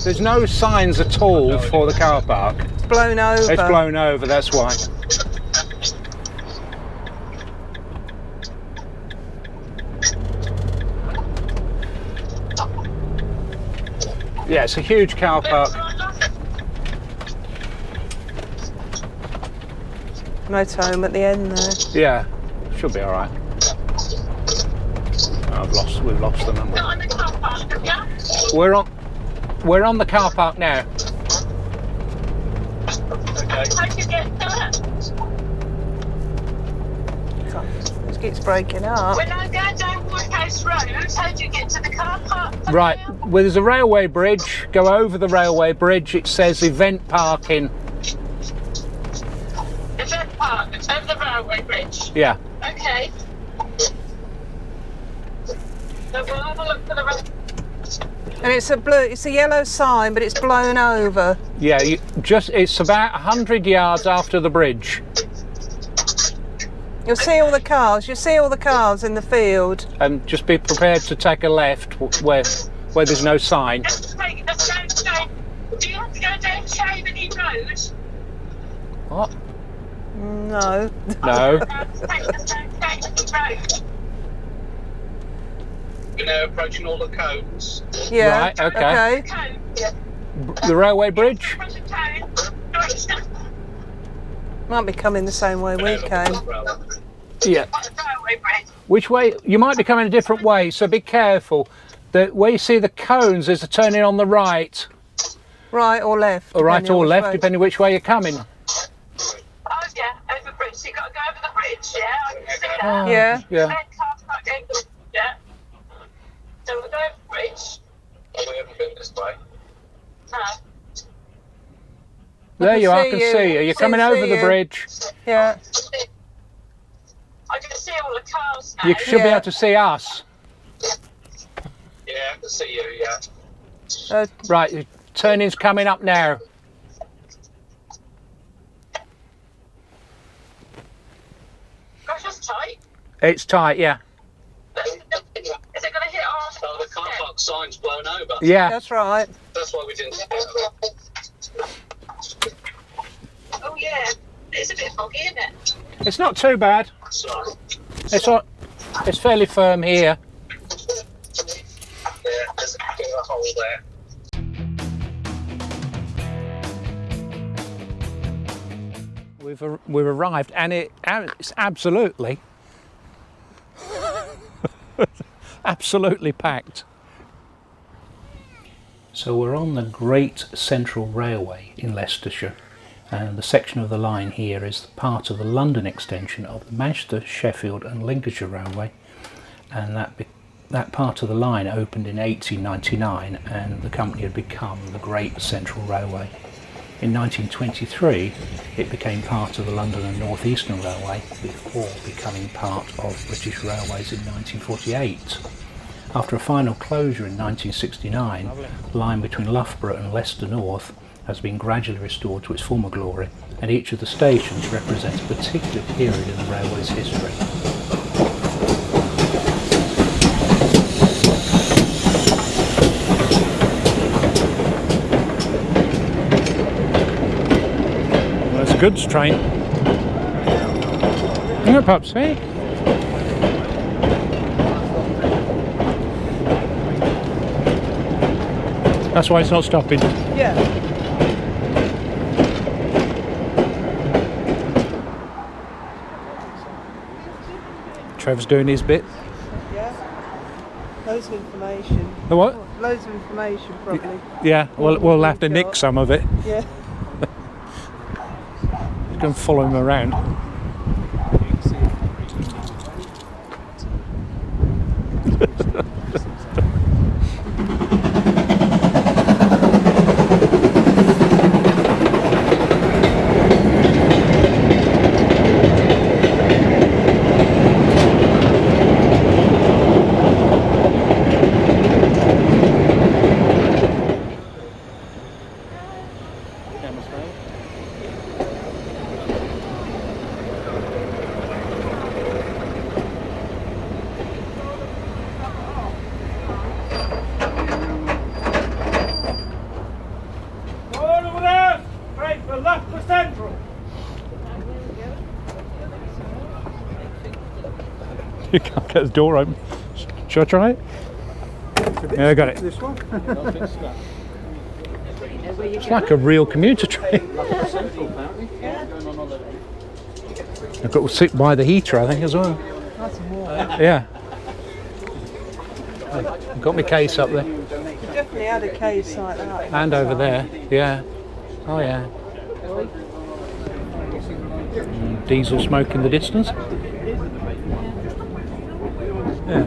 There's no signs at all for the car park. It's blown over. It's blown over, that's why. Yeah, it's a huge car park. Motorhome at the end there. Yeah, should be all right. We've lost the number. We're on the car park now. It keeps breaking up. When I go down Woodhouse Road, how do you get to the car park? Right, well, there's a railway bridge. Go over the railway bridge. It says event parking. Event park, over the railway bridge. Yeah. Okay. So we'll have a look for the road. And it's a yellow sign, but it's blown over. Yeah, it's about 100 yards after the bridge. You'll see all the cars. You'll see all the cars in the field. And just be prepared to take a left where there's no sign. Do you have to go down Chamonix Road? What? No. No. We're now approaching all the cones. Yeah. Right, okay. The railway bridge? Might be coming the same way we came. Yeah. Which way? You might be coming a different way, so be careful. Where you see the cones, there's a turning on the right. Right or left? Or right or left, depending which way you're coming. Oh yeah, over the bridge. So you've got to go over the bridge, yeah? I can see that. Yeah. Yeah. Yeah. So we'll go over the bridge. Oh, we haven't been this way. No. There you are, I see can you. see you. You're coming See over the you. bridge. Yeah. I can see all the cars now. You should be Yeah. able to see us. Yeah, I can see you, yeah. Right, the turning's coming up now. Gosh, that's tight. It's tight, yeah. Is it going to hit our... Oh, the car park sign's blown over. Yeah. That's right. That's why we didn't see it. Oh yeah, it's a bit foggy, isn't it? It's not too bad. Sorry. It's fairly firm here. Yeah, there's a bit of a hole there. We've arrived, and it's absolutely absolutely packed. So we're on the Great Central Railway in Leicestershire, and the section of the line here is part of the London extension of the Manchester, Sheffield and Lincolnshire Railway, and that part of the line opened in 1899 and the company had become the Great Central Railway. In 1923 it became part of the London and North Eastern Railway before becoming part of British Railways in 1948. After a final closure in 1969, the line between Loughborough and Leicester North has been gradually restored to its former glory, and each of the stations represents a particular period in the railway's history. Well, that's a goods train. Yeah, perhaps, eh? That's why it's not stopping. Yeah. Trevor's doing his bit. Yeah. Loads of information. The what? Loads of information, probably. Yeah, we'll have to nick some of it. Yeah. You can follow him around. You can't get the door open. Should I try it? Yeah, I got it. This one? It's like a real commuter train. I've got to sit by the heater, I think, as well. That's warm. Yeah. I've got my case up there. You definitely had a case like that. And over there, yeah. Oh, yeah. Diesel smoke in the distance. Yeah.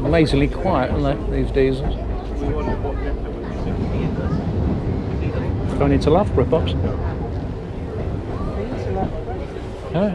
Amazingly quiet, aren't they, these diesels? Going into Loughborough, Pops. Yeah.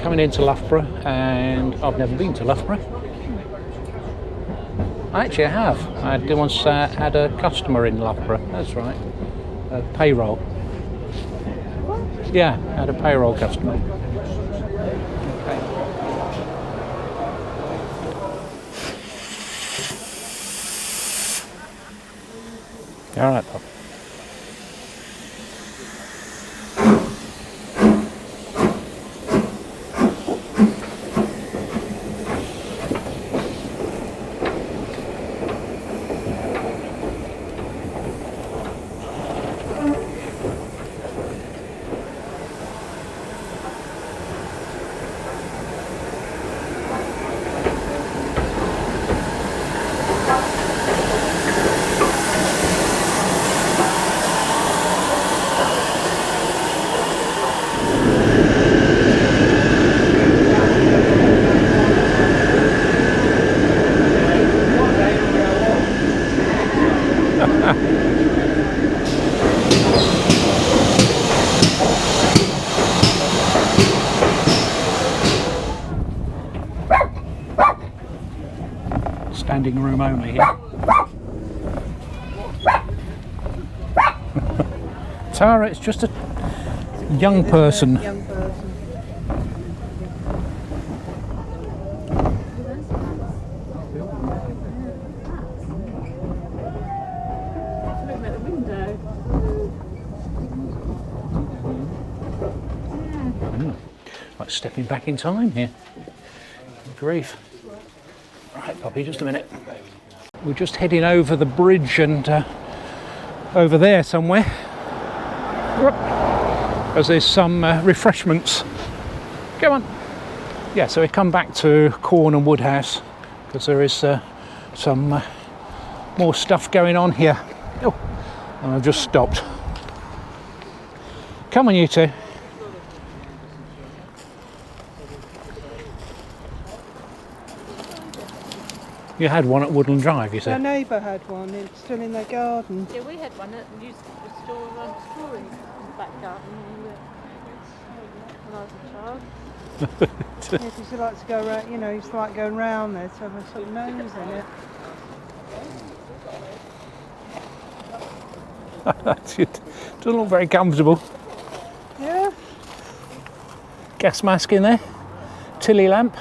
Coming into Loughborough, and I've never been to Loughborough. Actually, I have. I once had a customer in Loughborough. That's right. Payroll. Yeah, I had a payroll customer. Okay. All right, Bob. Standing room only here. Tara, it's just a young person. Young person. Like stepping back in time here. Good grief. Right, Poppy, just a minute. We're just heading over the bridge and over there somewhere. As there's some refreshments. Go on. Yeah, so we come back to Quorn and Woodhouse because there is some more stuff going on here. Oh, and I've just stopped. Come on, you two. You had one at Woodland Drive, you Our said? neighbour had one, it's still in their garden. Yeah, we had one that used to store storage in the back garden when I was a child. Yeah, because he likes to go around, you know, he used to like going round there to have a sort of nose in it. That's it. Doesn't look very comfortable. Yeah. Gas mask in there, tilly lamp,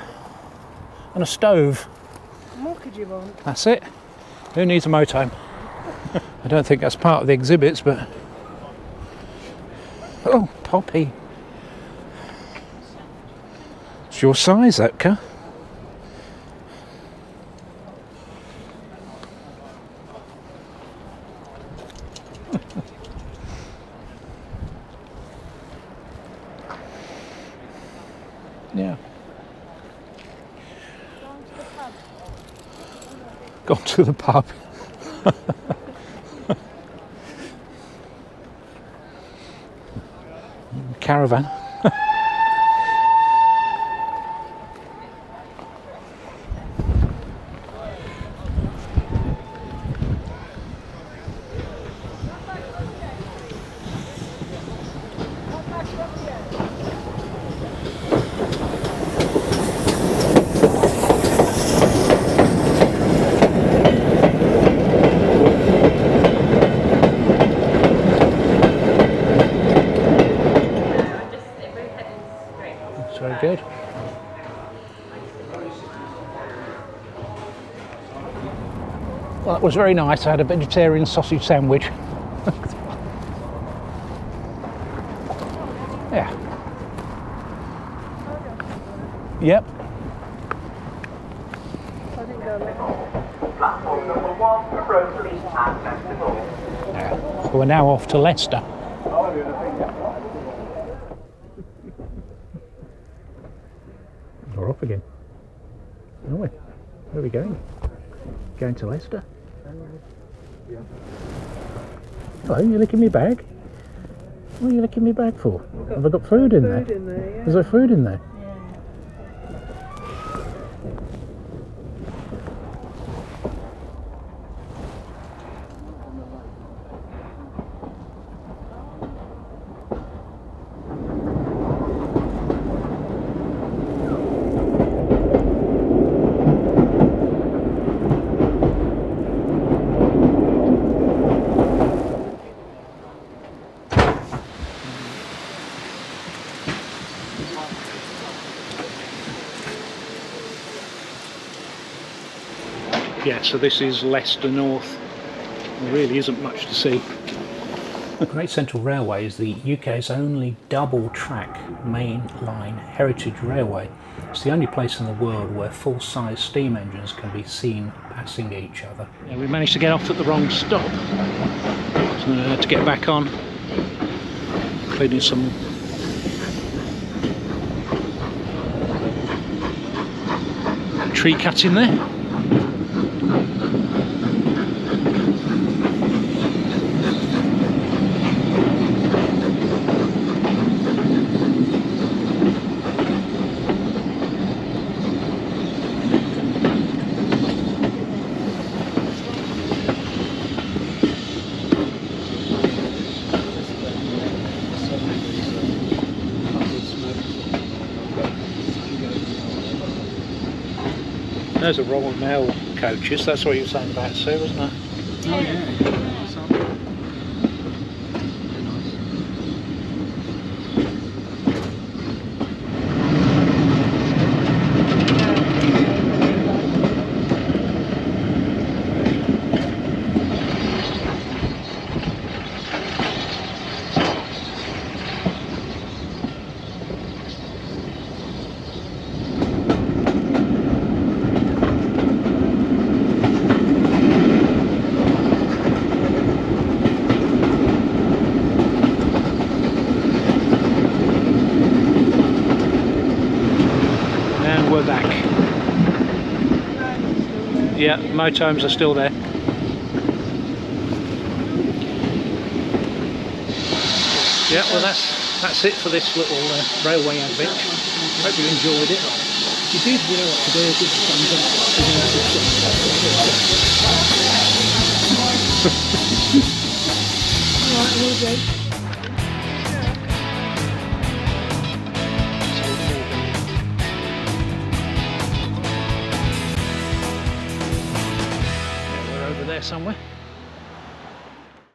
and a stove. What could you want? That's it. Who needs a motorhome? I don't think that's part of the exhibits, but... Oh, Poppy. It's your size, that car. Yeah. Gone to the pub. Caravan. Very good. Well, that was very nice. I had a vegetarian sausage sandwich. Yep. I didn't go there. Platform number 1 for Rothley and Leicester North. Yeah. So we're now off to Leicester. We're off again. Are we? Where are we going? Going to Leicester? Hello, you licking me bag? What are you licking me bag for? Have I got food in there? Food in there, yeah. Is there food in there? Yeah, so this is Leicester North. There really isn't much to see. The Great Central Railway is the UK's only double-track main line heritage railway. It's the only place in the world where full-size steam engines can be seen passing each other. Yeah, we managed to get off at the wrong stop, so I had to get back on, including some tree cutting there. There's a Royal Mail coaches, that's what you were saying about Sue, wasn't it? Oh yeah. We're back. Yeah, motorhomes are still there. Yeah, well that's it for this little railway adventure. Hope you enjoyed it. If you did, you know what to do. Give us a thumbs up. Alright, I will do. There somewhere.